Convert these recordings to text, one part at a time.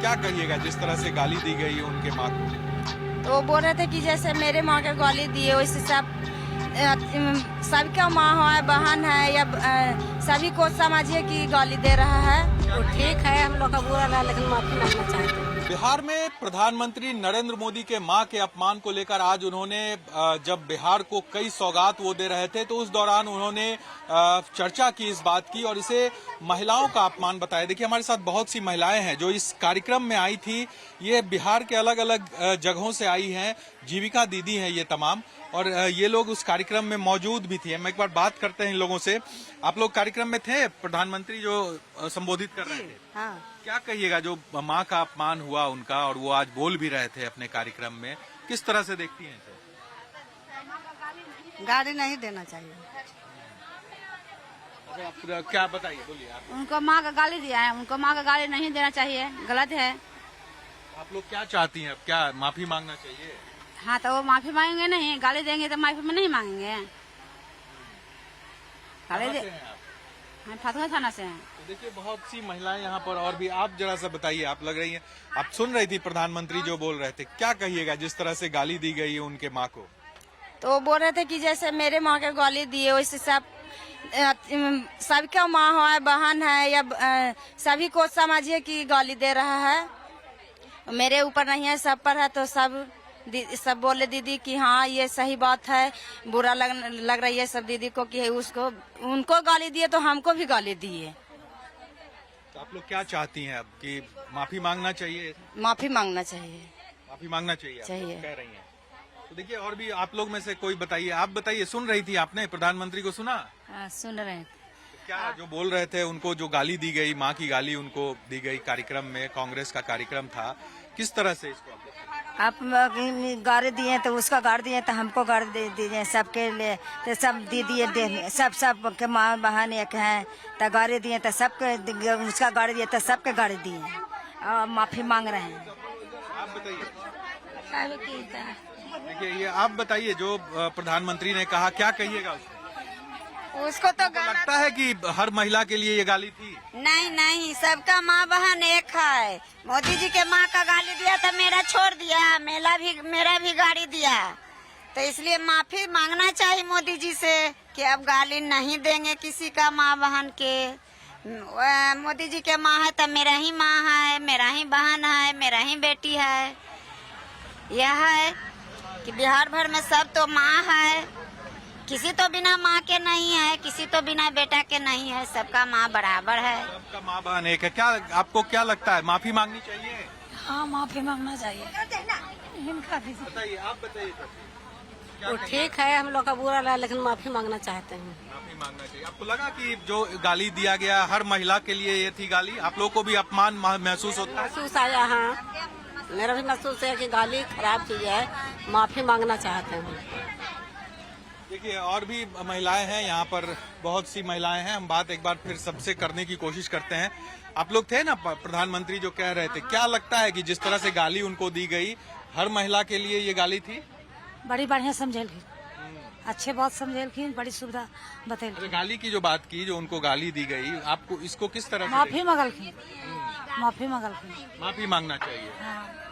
क्या कहिएगा जिस तरह से गाली दी गई है उनके माँ को? तो वो बोल रहे थे कि जैसे मेरे माँ के गाली दिए वैसे सबका माँ है, बहन है या सभी को समझिए कि गाली दे रहा है। तो ठीक है, हम लोग का बुरा लगा लेकिन माफी मांगना चाहते हैं। बिहार में प्रधानमंत्री नरेंद्र मोदी के मां के अपमान को लेकर आज उन्होंने जब बिहार को कई सौगात वो दे रहे थे तो उस दौरान उन्होंने चर्चा की इस बात की और इसे महिलाओं का अपमान बताया। देखिए हमारे साथ बहुत सी महिलाएं हैं जो इस कार्यक्रम में आई थी। ये बिहार के अलग अलग जगहों से आई हैं। जीविका दीदी हैं ये तमाम, और ये लोग उस कार्यक्रम में मौजूद भी थी। हम एक बार बात करते हैं इन लोगों से। आप लोग कार्यक्रम में थे, प्रधानमंत्री जो संबोधित कर रहे थे? हाँ, क्या कहिएगा जो माँ का अपमान हुआ उनका और वो आज बोल भी रहे थे अपने कार्यक्रम में, किस तरह से देखती हैं इसे? गाड़ी नहीं देना चाहिए। अरे आप क्या बताइए, बोलिए आप। उनको माँ का गाली दिया है, उनको माँ का गाली नहीं देना चाहिए, गलत है। आप लोग क्या चाहती हैं अब, क्या माफी मांगना चाहिए? हाँ तो वो माफी मांगेंगे नहीं, गाली देंगे तो माफी में नहीं मांगेंगे। गाली दे, हम फतुहा थाना से हैं। तो देखिए बहुत सी महिलाएं यहाँ पर और भी। आप जरा सा बताइए, आप लग रही हैं, आप सुन रही थी प्रधानमंत्री जो बोल रहे थे, क्या कहिएगा जिस तरह से गाली दी गई है उनके माँ को? तो वो बोल रहे थे कि जैसे मेरे माँ के गाली दिए वैसे सबका माँ है, बहन है या सभी को समझिए कि गाली दे रहा है। मेरे ऊपर नहीं है, सब पर है। तो सब बोले दीदी कि हाँ ये सही बात है, बुरा लग रही है सब दीदी को कि उनको गाली दिए तो हमको भी गाली दिए। तो आप लोग क्या चाहती हैं अब, कि माफी मांगना चाहिए? माफी मांगना चाहिए। माफी मांगना चाहिए, आप लोग चाहिए। कह रही हैं। तो देखिए और भी आप लोग में से कोई बताइए, आप बताइए, सुन रही थी आपने प्रधानमंत्री को सुना? सुन रहे हैं। क्या जो बोल रहे थे, उनको जो गाली दी गई, माँ की गाली उनको दी गई कार्यक्रम में, कांग्रेस का कार्यक्रम था, किस तरह से इसको आप देखते हैं? आप गाड़ी दिए तो उसका गाड़ी दिए तो हमको गाड़ी दे दीजिए, सबके लिए तो सब दीदी सब के माँ बहन एक हैं तो गाड़ी दिए तो सबके, उसका गाड़ी दिए तो सबके गाड़ी दिए और माफी मांग रहे हैं। आप बताइए। देखिए ये आप बताइए, जो प्रधानमंत्री ने कहा, क्या कहिएगा उसको तो लगता है कि हर महिला के लिए ये गाली थी? नहीं, सबका माँ बहन एक है। मोदी जी के माँ का गाली दिया तो मेरा छोड़ दिया, मेरा भी गाड़ी दिया। तो इसलिए माफी मांगना चाहिए मोदी जी से कि अब गाली नहीं देंगे किसी का माँ बहन के। मोदी जी के माँ है तो मेरा ही माँ है, मेरा ही बहन है, मेरा ही बेटी है। यह है कि बिहार भर में सब तो माँ है, किसी तो बिना माँ के नहीं है, किसी तो बिना बेटा के नहीं है, सबका माँ बराबर है। सबका माँ बहन एक है। क्या आपको क्या लगता है, माफी मांगनी चाहिए? हाँ माफी मांगना चाहिए। बताइए, आप बताइए। तो ठीक है, हम लोग का बुरा लगा लेकिन माफी मांगना चाहते हैं। माफी मांगना चाहिए। आपको लगा कि जो गाली दिया गया हर महिला के लिए ये थी गाली? आप लोगों को भी अपमान महसूस होता है? महसूस आया, हाँ मेरा भी महसूस है कि गाली खराब चीज है, माफी मांगना चाहते हैं। देखिए और भी महिलाएं हैं यहाँ पर, बहुत सी महिलाएं हैं। हम बात एक बार फिर सबसे करने की कोशिश करते हैं। आप लोग थे ना, प्रधानमंत्री जो कह रहे थे, क्या लगता है कि जिस तरह से गाली उनको दी गई, हर महिला के लिए ये गाली थी? बड़ी बढ़िया समझेलखिन, अच्छे बहुत समझेलखिन, बड़ी सुविधा बतेलखिन। गाली की जो बात की, जो उनको गाली दी गई, आपको इसको किस तरह से माफी मांगलखिन, माफी मांगना चाहिए?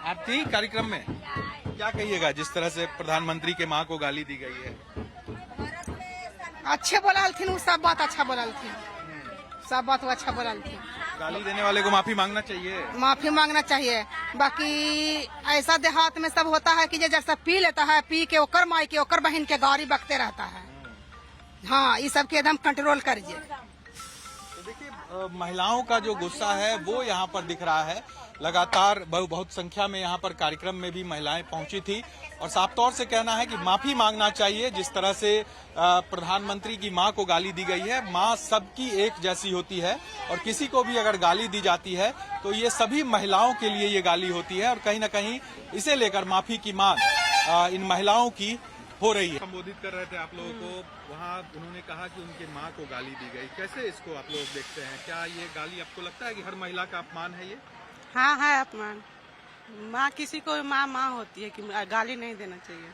आप थी कार्यक्रम में, क्या कहिएगा जिस तरह से प्रधानमंत्री के माँ को गाली दी गई है? अच्छे बोललथिन, वो सब बात अच्छा बोललथिन, सब बात वो अच्छा बोललथिन। गाली देने वाले को माफी मांगना चाहिए? माफी मांगना चाहिए। बाकी ऐसा देहात में सब होता है कि जैसा पी लेता है, पी के ओकर माई के ओकर बहन के गाड़ी बकते रहता है। हाँ, ये सब के एकदम कंट्रोल करिए। तो देखिए महिलाओं का जो गुस्सा है वो यहाँ पर दिख रहा है। लगातार बहुत संख्या में यहाँ पर कार्यक्रम में भी महिलाएं पहुंची थी और साफ तौर से कहना है कि माफी मांगना चाहिए। जिस तरह से प्रधानमंत्री की मां को गाली दी गई है, मां सबकी एक जैसी होती है और किसी को भी अगर गाली दी जाती है तो ये सभी महिलाओं के लिए ये गाली होती है और कहीं ना कहीं इसे लेकर माफी की मांग इन महिलाओं की हो रही है। संबोधित कर रहे थे आप लोगों को, वहाँ उन्होंने कहा कि उनके माँ को गाली दी गई। कैसे इसको आप लोग देखते हैं? क्या ये गाली आपको लगता है कि हर महिला का अपमान है ये? हाँ है अपमान। माँ किसी को माँ होती है कि गाली नहीं देना चाहिए।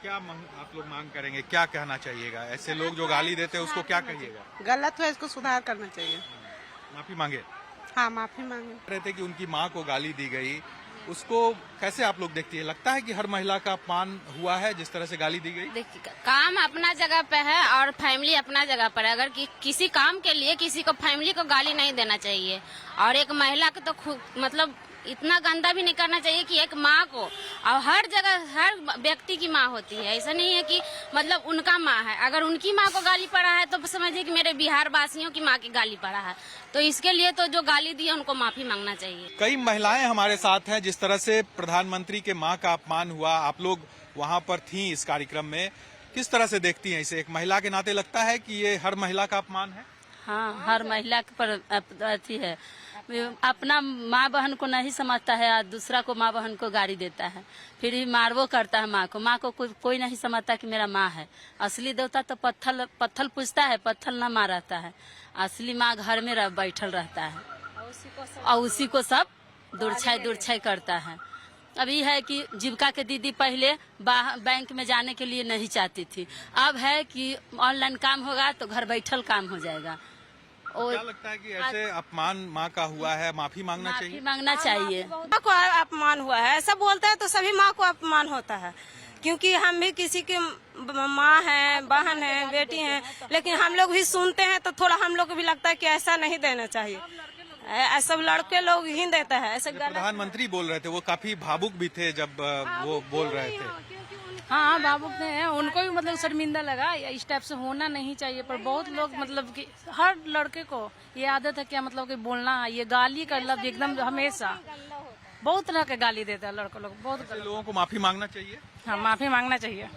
क्या आप लोग मांग करेंगे, क्या कहना चाहिएगा? ऐसे लोग जो गाली देते हैं उसको क्या कहिएगा? गलत है, इसको सुधार करना चाहिए। माफी मांगे? हाँ माफी मांगे। रहे थे कि उनकी मां को गाली दी गई, उसको कैसे आप लोग देखती है? लगता है कि हर महिला का अपमान हुआ है जिस तरह से गाली दी गई? देखिए, काम अपना जगह पे है और फैमिली अपना जगह पर है। अगर किसी काम के लिए किसी को फैमिली को गाली नहीं देना चाहिए, और एक महिला को तो मतलब इतना गंदा भी नहीं करना चाहिए कि एक माँ को, और हर जगह हर व्यक्ति की माँ होती है, ऐसा नहीं है कि मतलब उनका माँ है। अगर उनकी माँ को गाली पड़ा है तो समझिए कि मेरे बिहार वासियों की माँ की गाली पड़ा है, तो इसके लिए तो जो गाली दी है उनको माफी मांगना चाहिए। कई महिलाएं हमारे साथ हैं। जिस तरह से प्रधानमंत्री के मां का अपमान हुआ, आप लोग वहां पर थी इस कार्यक्रम में, किस तरह से देखती हैं इसे? एक महिला के नाते लगता है कि ये हर महिला का अपमान है? हाँ, हर महिला पर अथी है, अपना माँ बहन को नहीं समझता है और दूसरा को माँ बहन को गाली देता है, फिर भी मारवो करता है माँ को। माँ को कोई नहीं समझता कि मेरा माँ है। असली देवता तो पत्थल पूजता है, पत्थल न मारता है। असली माँ घर में बैठल रहता है और उसी को सब दूरछाई करता है। अभी है कि जीविका के दीदी पहले बैंक में जाने के लिए नहीं चाहती थी, अब है कि ऑनलाइन काम होगा तो घर बैठल काम हो जाएगा। और क्या लगता है कि ऐसे अपमान माँ का हुआ है, माफी मांगना चाहिए? मांगना चाहिए। माँ को अपमान हुआ है, ऐसा बोलता है तो सभी माँ को अपमान होता है, क्योंकि हम भी किसी की माँ हैं, बहन हैं, बेटी हैं, लेकिन हम लोग भी सुनते हैं तो थोड़ा हम लोग को भी लगता है कि ऐसा नहीं देना चाहिए। सब लड़के लोग ही देता है ऐसे। प्रधानमंत्री बोल रहे थे, वो काफी भावुक भी थे जब वो बोल रहे थे। हाँ, भावुक हैं, उनको भी मतलब शर्मिंदा लगा। इस टाइप से होना नहीं चाहिए, पर बहुत लोग मतलब कि हर लड़के को ये आदत है क्या मतलब कि बोलना, ये गाली का लफ्ज एकदम हमेशा बहुत तरह के गाली देता है लड़के लोग। बहुत लोगों को माफी मांगना चाहिए। हाँ, माफी मांगना चाहिए।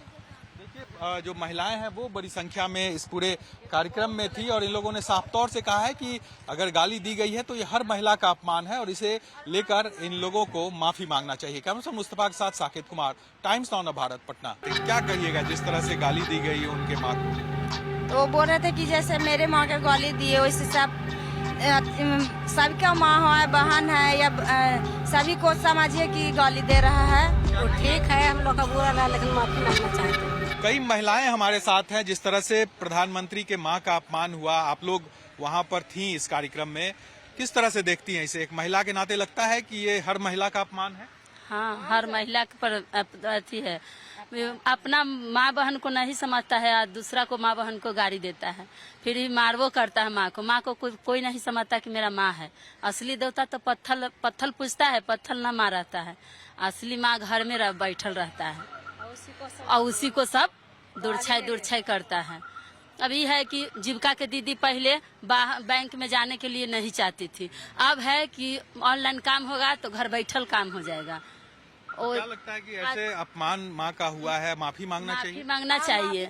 देखिए, जो महिलाएं हैं वो बड़ी संख्या में इस पूरे कार्यक्रम में थी और इन लोगों ने साफ तौर से कहा है कि अगर गाली दी गई है तो ये हर महिला का अपमान है और इसे लेकर इन लोगों को माफी मांगना चाहिए। कैमरा मुस्तफा के साथ साकेत कुमार, टाइम्स नाउ भारत, पटना। क्या कहिएगा जिस तरह से गाली दी गई है उनके माँ को? तो वो बोल रहे थे कि जैसे मेरे माँ के गाली दिए वैसे सबका माँ है, बहन है, या सभी को समझिए कि गाली दे रहा है। तो ठीक है, हम लोग का बुरा लगा, लेकिन माफी मांगना चाहते हैं। कई महिलाएं हमारे साथ हैं। जिस तरह से प्रधानमंत्री के मां का अपमान हुआ, आप लोग वहां पर थी इस कार्यक्रम में, किस तरह से देखती हैं इसे? एक महिला के नाते लगता है कि ये हर महिला का अपमान है? हाँ, हर महिला पर अथी है, अपना माँ बहन को नहीं समझता है और दूसरा को माँ बहन को गाली देता है, फिर भी मारवो करता है माँ को। माँ को कोई नहीं समझता कि मेरा माँ है। असली देवता तो पत्थल पूजता है, पत्थल न मारता है। असली माँ घर में बैठल रहता है और उसी को सब दूरछाई करता है। अभी है कि जीविका के दीदी पहले बैंक में जाने के लिए नहीं चाहती थी, अब है कि ऑनलाइन काम होगा तो घर बैठल काम हो जाएगा। और क्या लगता है कि ऐसे अपमान माँ का हुआ है, माफी मांगना चाहिए? मांगना चाहिए।